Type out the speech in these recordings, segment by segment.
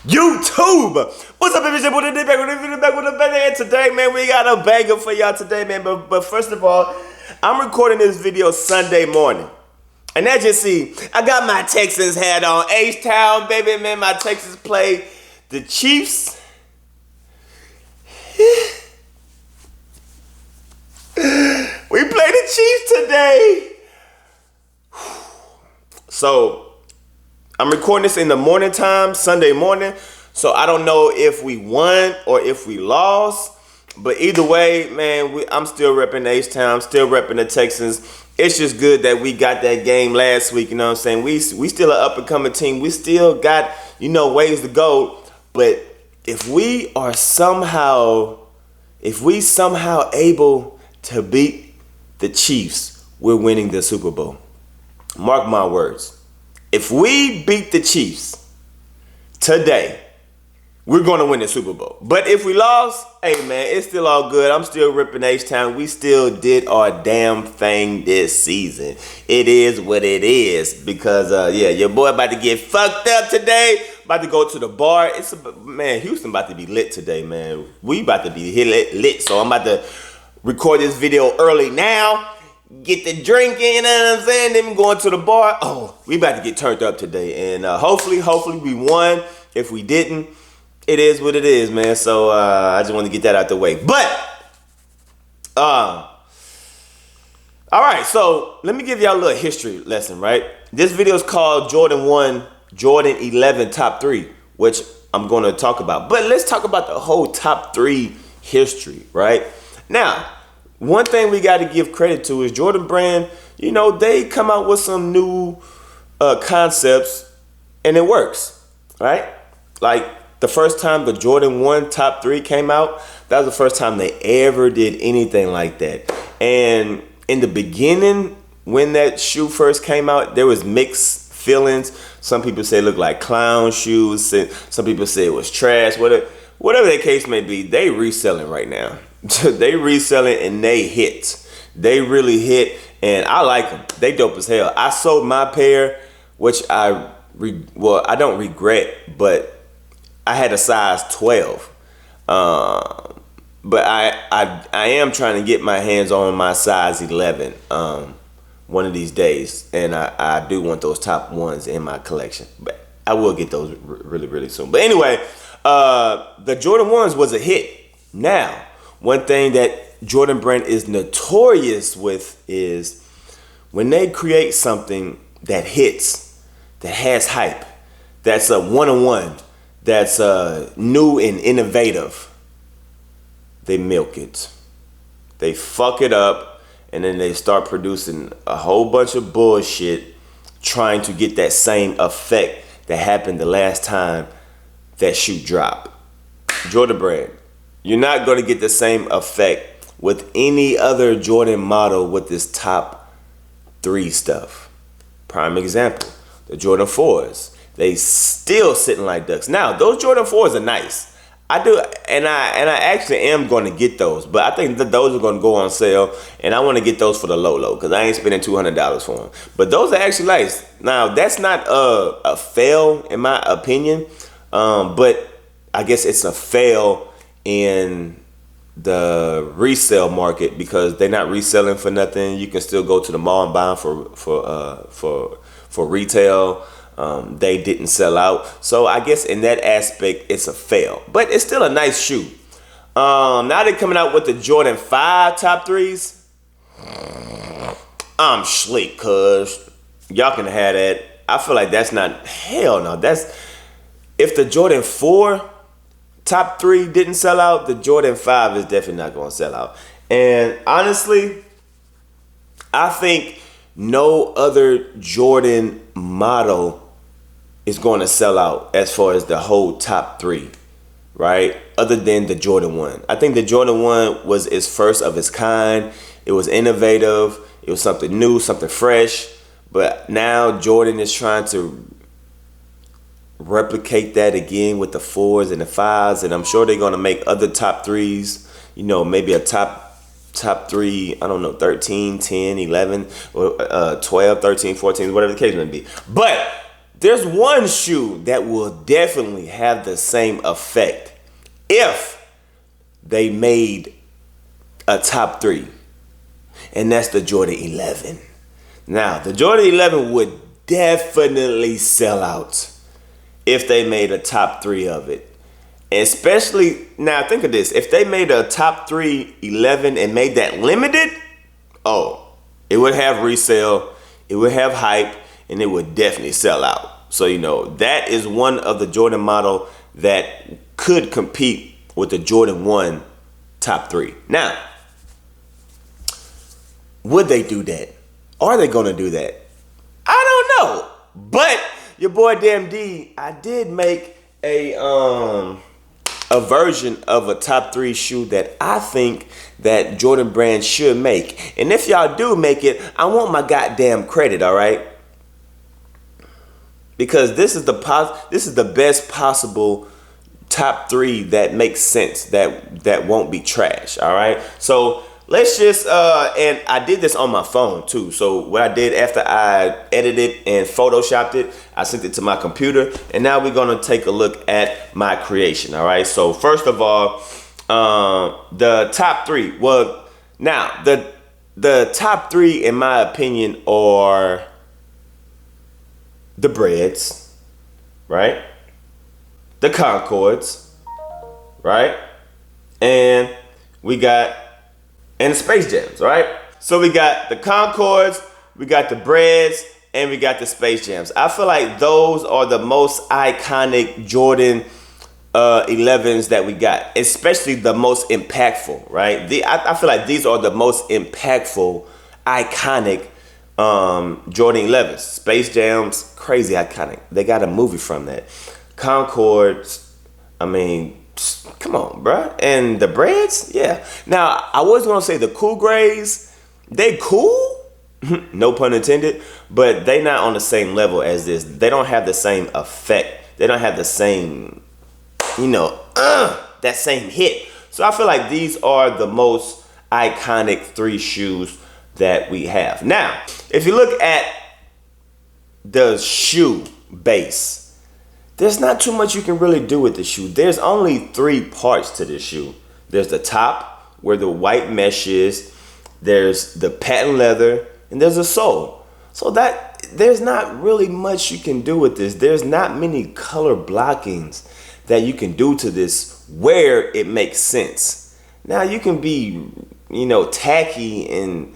YouTube. What's up, baby? Back with a banger. And today, man, we got a banger for y'all today, man. But first of all, I'm recording this video Sunday morning. And as you see, I got my Texans hat on. H-Town, baby, man. My Texans play the Chiefs. We play the Chiefs today. So, I'm recording this in the morning time, Sunday morning. So, I don't know if we won or if we lost. But either way, man, I'm still repping H-Town, still repping the Texans. It's just good that we got that game last week, you know what I'm saying? We still an up-and-coming team. We still got, ways to go. But if we somehow able to beat the Chiefs, we're winning the Super Bowl. Mark my words. If we beat the Chiefs today, we're going to win the Super Bowl. But if we lost, hey, man, it's still all good. I'm still ripping H-Town. We still did our damn thing this season. It is what it is because, your boy about to get fucked up today. About to go to the bar. Man, Houston about to be lit today, man. We about to be lit. So I'm about to record this video early now. Get the drinking, you know what I'm saying? Then going to the bar. Oh, we about to get turned up today. And hopefully we won. If we didn't, it is what it is, man. So I just want to get that out the way. But, all right. So let me give y'all a little history lesson, right? This video is called Jordan 1, Jordan 11 Top 3, which I'm going to talk about. But let's talk about the whole top 3 history, right? Now, one thing we got to give credit to is Jordan Brand, they come out with some new concepts and it works, right? Like the first time the Jordan 1 Top 3 came out, that was the first time they ever did anything like that. And in the beginning, when that shoe first came out, there was mixed feelings. Some people say it looked like clown shoes. Some people say it was trash. Whatever the case may be, they reselling right now. They reselling and they hit. They really hit, and I like them. They dope as hell. I sold my pair, which I don't regret, but I had a size 12. But I am trying to get my hands on my size 11 one of these days, and I do want those top ones in my collection. But I will get those really, really soon. But anyway, the Jordan 1s was a hit. Now, one thing that Jordan Brand is notorious with is when they create something that hits, that has hype, that's a one-on-one, that's new and innovative, they milk it. They fuck it up, and then they start producing a whole bunch of bullshit trying to get that same effect that happened the last time that shoe dropped. Jordan Brand. You're not going to get the same effect with any other Jordan model with this top 3 stuff. Prime example, the Jordan 4s. They still sitting like ducks. Now, those Jordan 4s are nice. I do, and I actually am going to get those, but I think that those are going to go on sale, and I want to get those for the low because I ain't spending $200 for them. But those are actually nice. Now, that's not a fail in my opinion, but I guess it's a fail in the resale market because they're not reselling for nothing. You can still go to the mall and buy them for retail. They didn't sell out, so I guess in that aspect it's a fail. But it's still a nice shoe. Now they're coming out with the Jordan 5 Top 3s. I'm sleep, cuz y'all can have that. I feel like that's not hell no. That's if the Jordan 4 Top 3 didn't sell out, the Jordan 5 is definitely not going to sell out. And honestly, I think no other Jordan model is going to sell out as far as the whole top 3, right? Other than the Jordan 1. I think the Jordan 1 was its first of its kind. It was innovative. It was something new, something fresh. But now Jordan is trying to replicate that again with the 4s and the 5s, and I'm sure they're going to make other top 3s, maybe a top 3, I don't know, 13, 10, 11, or 12, 13, 14, whatever the case may be. But there's one shoe that will definitely have the same effect if they made a top 3, and that's the Jordan 11. Now, the Jordan 11 would definitely sell out if they made a top 3 of it. Especially, now think of this, if they made a top 3 11 and made that limited, oh, it would have resale, it would have hype, and it would definitely sell out. So, that is one of the Jordan model that could compete with the Jordan 1 top 3. Now, would they do that? Are they going to do that? I don't know. But your boy Damn D, I did make a version of a top 3 shoe that I think that Jordan Brand should make. And if y'all do make it, I want my goddamn credit, all right? Because this is the best possible top 3 that makes sense, that won't be trash, all right? So let's just, and I did this on my phone too. So what I did after I edited and photoshopped it, I sent it to my computer, and now we're gonna take a look at my creation, all right? So first of all, the top 3, well, now the top 3 in my opinion are the Breads, right? The Concords, right? And the Space Jams, right? So we got the Concords, we got the Breads, and we got the Space Jams. I feel like those are the most iconic Jordan 11s that we got, especially the most impactful, right? I feel like these are the most impactful, iconic Jordan 11s. Space Jams, crazy iconic. They got a movie from that. Concords, I mean, come on, bruh. And the Breads, yeah. Now, I was gonna say the Cool Grays, they cool, no pun intended, but they not on the same level as this. They don't have the same effect. They don't have the same, that same hit. So I feel like these are the most iconic 3 shoes that we have. Now, if you look at the shoe base, there's not too much you can really do with the shoe. There's only 3 parts to this shoe. There's the top, where the white mesh is. There's the patent leather, and there's a sole. So that there's not really much you can do with this. There's not many color blockings that you can do to this where it makes sense. Now you can be, tacky and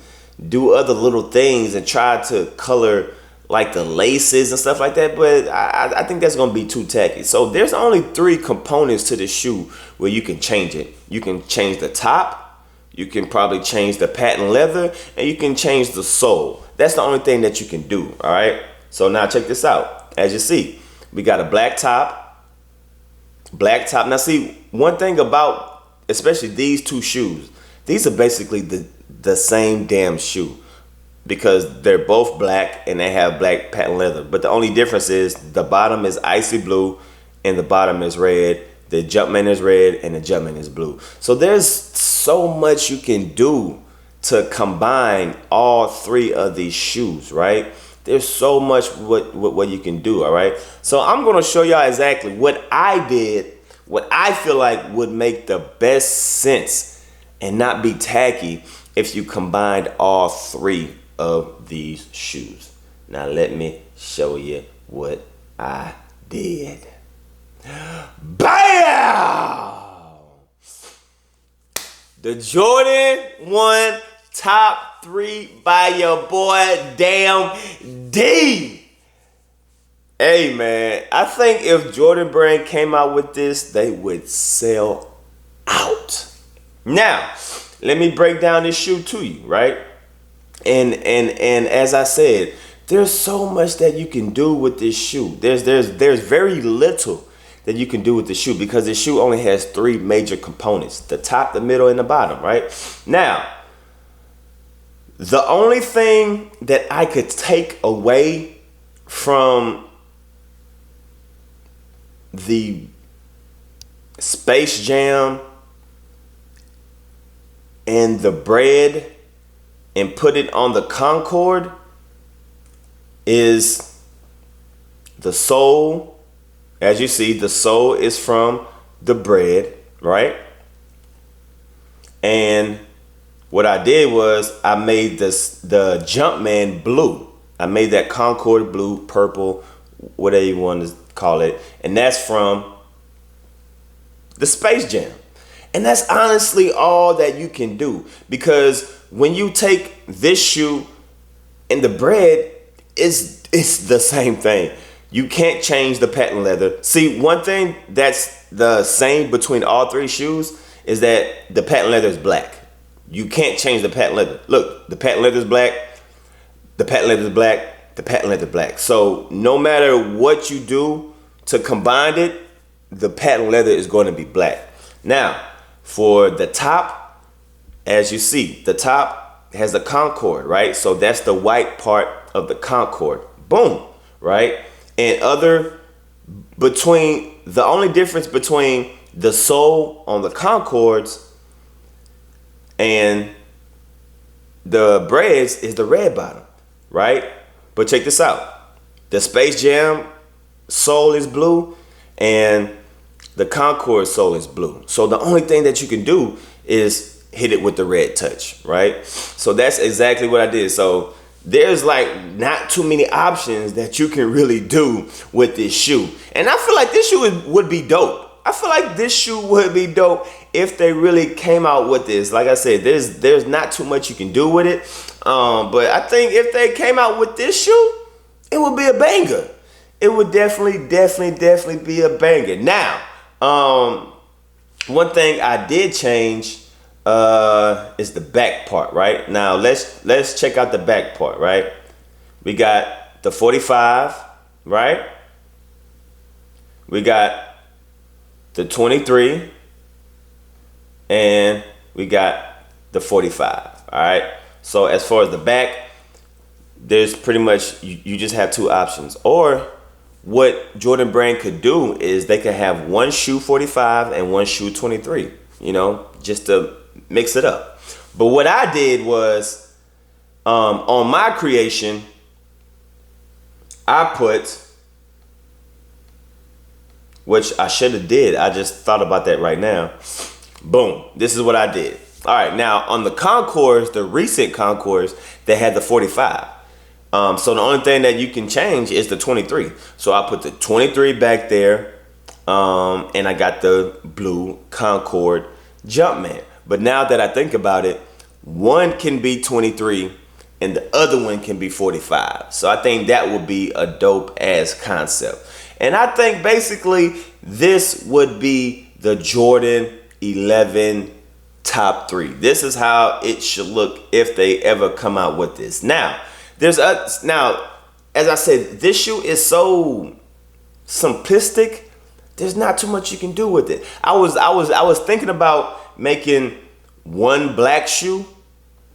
do other little things and try to color like the laces and stuff like that, but I think that's gonna be too tacky. So there's only 3 components to the shoe where you can change it. You can change the top, you can probably change the patent leather, and you can change the sole. That's the only thing that you can do, all right? So now check this out. As you see, we got a black top. Now see, one thing about especially these 2 shoes, these are basically the same damn shoe, because they're both black and they have black patent leather. But the only difference is the bottom is icy blue and the bottom is red. The Jumpman is red and the Jumpman is blue. So there's so much you can do to combine all 3 of these shoes, right? There's so much what you can do, all right? So I'm going to show y'all exactly what I did, what I feel like would make the best sense and not be tacky if you combined all 3 of these shoes. Now let me show you what I did. Bam! The Jordan 1 top 3 by your boy Damn D. Hey man, I think if Jordan Brand came out with this, they would sell out. Now, let me break down this shoe to you, right? And as I said, there's so much that you can do with this shoe. There's very little that you can do with the shoe, because the shoe only has 3 major components: the top, the middle, and the bottom, right? Now, the only thing that I could take away from the Space Jam and the Bread and put it on the Concord is the sole, as you see, the sole is from the bread, right? And what I did was I made the Jumpman blue. I made that Concord blue, purple, whatever you want to call it. And that's from the Space Jam. And that's honestly all that you can do. Because when you take this shoe and the bread, it's the same thing. You can't change the patent leather. See, one thing that's the same between all three shoes is that the patent leather is black. You can't change the patent leather. Look, the patent leather is black. The patent leather is black. The patent leather is black. So no matter what you do to combine it, the patent leather is going to be black. Now, for the top, as you see, the top has a Concord, right? So that's the white part of the Concord. Boom, right? And the only difference between the sole on the Concords and the breads is the red bottom, right? But check this out. The Space Jam sole is blue and the Concord sole is blue. So the only thing that you can do is hit it with the red touch, right? So that's exactly what I did. So there's like not too many options that you can really do with this shoe. And I feel like this shoe would be dope. I feel like this shoe would be dope if they really came out with this. Like I said, there's not too much you can do with it. But I think if they came out with this shoe, it would be a banger. It would definitely be a banger. Now, one thing I did change is the back part, right? Now let's check out the back part, right? We got the 45, right? We got the 23, and we got the 45, all right? So as far as the back, there's pretty much, you just have two options. Or what Jordan Brand could do is they could have one shoe 45 and one shoe 23, you know, just to mix it up. But what I did was, on my creation, I put, which I should have did. I just thought about that right now. Boom. This is what I did. All right. Now on the Concords, the recent Concords, they had the 45. So the only thing that you can change is the 23. So I put the 23 back there. And I got the blue Concord Jumpman. But now that I think about it, one can be 23 and the other one can be 45. So I think that would be a dope ass concept. And I think basically this would be the Jordan 11 top 3. This is how it should look if they ever come out with this. Now, as I said, this shoe is so simplistic. There's not too much you can do with it. I was thinking about making one black shoe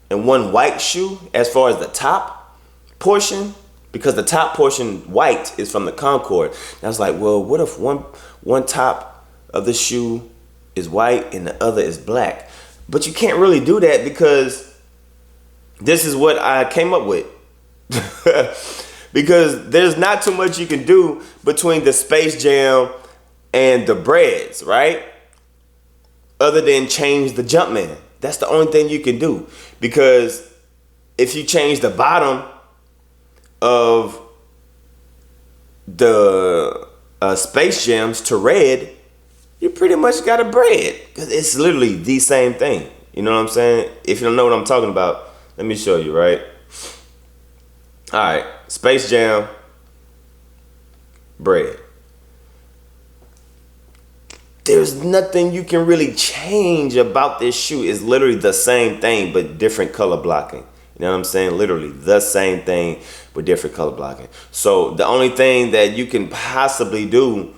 and one white shoe as far as the top portion, because the top portion white is from the Concord. And I was like, well, what if one top of the shoe is white and the other is black? But you can't really do that because this is what I came up with. Because there's not too much you can do between the Space Jam and the breads, right? Other than change the Jumpman. That's the only thing you can do. Because if you change the bottom of the Space Jams to red, you pretty much got a bread. Because it's literally the same thing. You know what I'm saying? If you don't know what I'm talking about, let me show you, right? All right, Space Jam, bread. There's nothing you can really change about this shoe. It's literally the same thing, but different color blocking. You know what I'm saying? Literally the same thing with different color blocking. So the only thing that you can possibly do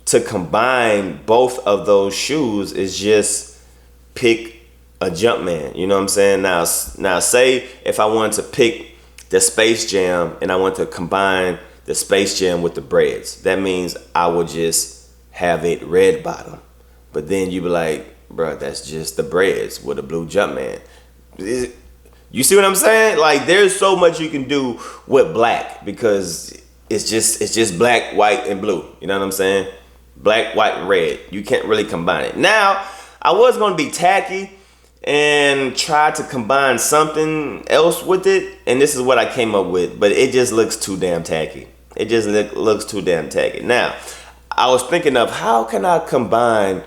to combine both of those shoes is just pick a Jumpman. You know what I'm saying? Now say if I wanted to pick the Space Jam and I want to combine the Space Jam with the breads, that means I would just have it red bottom. But then you be like, bro, that's just the breads with a blue Jumpman. You see what I'm saying? Like, there's so much you can do with black because it's just black, white, and blue. You know what I'm saying? Black, white, and red. You can't really combine it. Now, I was gonna be tacky and try to combine something else with it, and this is what I came up with, but it just looks too damn tacky. It just looks too damn tacky. Now, I was thinking of how can I combine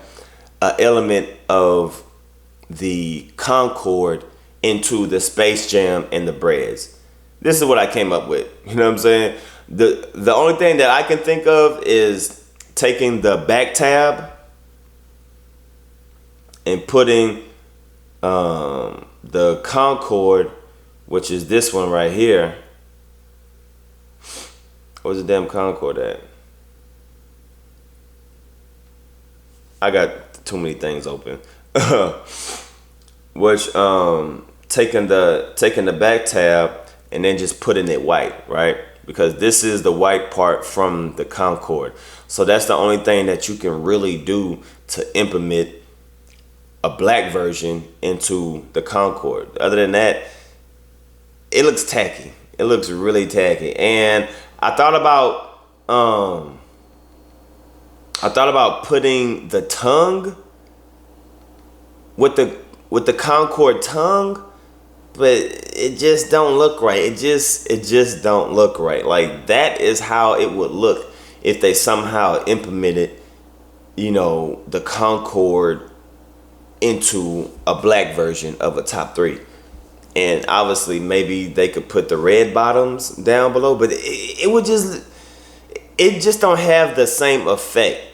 an element of the Concorde into the Space Jam and the Breads. This is what I came up with. You know what I'm saying? The only thing that I can think of is taking the back tab and putting the Concorde, which is this one right here. Where's the damn Concorde at? I got too many things open. Which taking the back tab and then just putting it white, right? Because this is the white part from the Concorde. So that's the only thing that you can really do to implement a black version into the Concorde. Other than that, it looks tacky. It looks really tacky. And I thought about putting the tongue with the Concorde tongue, but it just don't look right. It just don't look right. Like, that is how it would look if they somehow implemented, the Concorde into a black version of a top 3. And obviously maybe they could put the red bottoms down below, but it just don't have the same effect.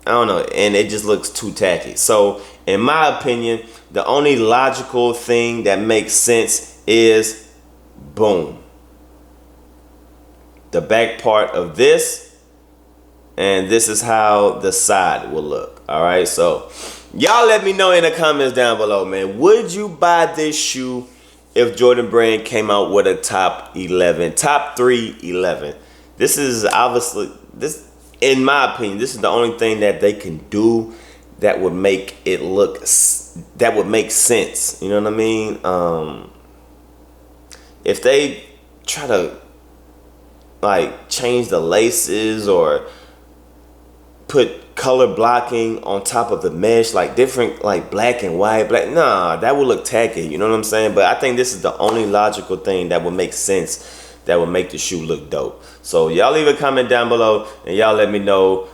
I don't know, and it just looks too tacky. So in my opinion, the only logical thing that makes sense is, boom, the back part of this, and this is how the side will look. All right, so y'all let me know in the comments down below, man. Would you buy this shoe if Jordan Brand came out with a top 3 11? This is obviously, in my opinion, this is the only thing that they can do that would make it look, that would make sense. You know what I mean? If they try to like change the laces or put color blocking on top of the mesh, like different, like black and white, nah, that would look tacky. You know what I'm saying? But I think this is the only logical thing that would make sense, that would make the shoe look dope. So y'all leave a comment down below and y'all let me know.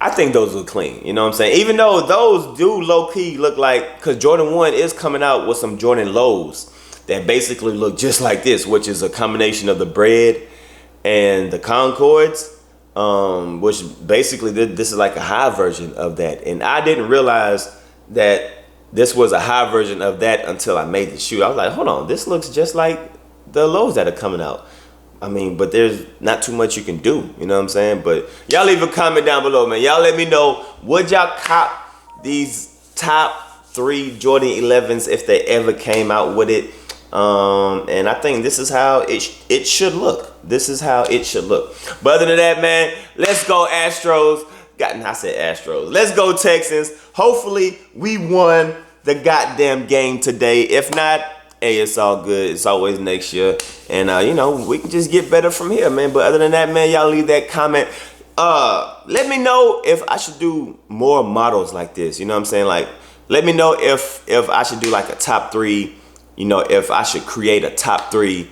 I think those look clean. You know what I'm saying? Even though those do low-key look like, because Jordan 1 is coming out with some Jordan lows that basically look just like this, which is a combination of the bread and the Concords, which basically this is like a high version of that. And I didn't realize that this was a high version of that until I made the shoe. I was like, hold on, this looks just like the lows that are coming out. I mean, but there's not too much you can do, you know what I'm saying? But y'all leave a comment down below, man. Y'all let me know, would y'all cop these top 3 Jordan 11s if they ever came out with it? And I think this is how it should look. This is how it should look. But other than that, man, let's go Astros. I said Astros. Let's go Texans. Hopefully we won the goddamn game today. If not, hey, it's all good. It's always next year. And, we can just get better from here, man. But other than that, man, y'all leave that comment. Let me know if I should do more models like this. You know what I'm saying? Like, let me know if I should do like a top 3, if I should create a top 3,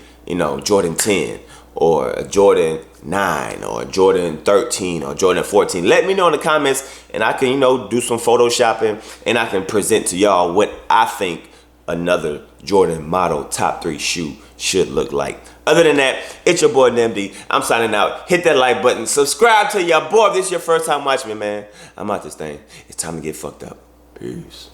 Jordan 10 or a Jordan 9 or Jordan 13 or Jordan 14. Let me know in the comments and I can, do some photoshopping and I can present to y'all what I think another Jordan model top 3 shoe should look like. Other than that, it's your boy NMD. I'm signing out. Hit that like button. Subscribe to your boy. If this is your first time watching me, man, I'm out this thing. It's time to get fucked up. Peace.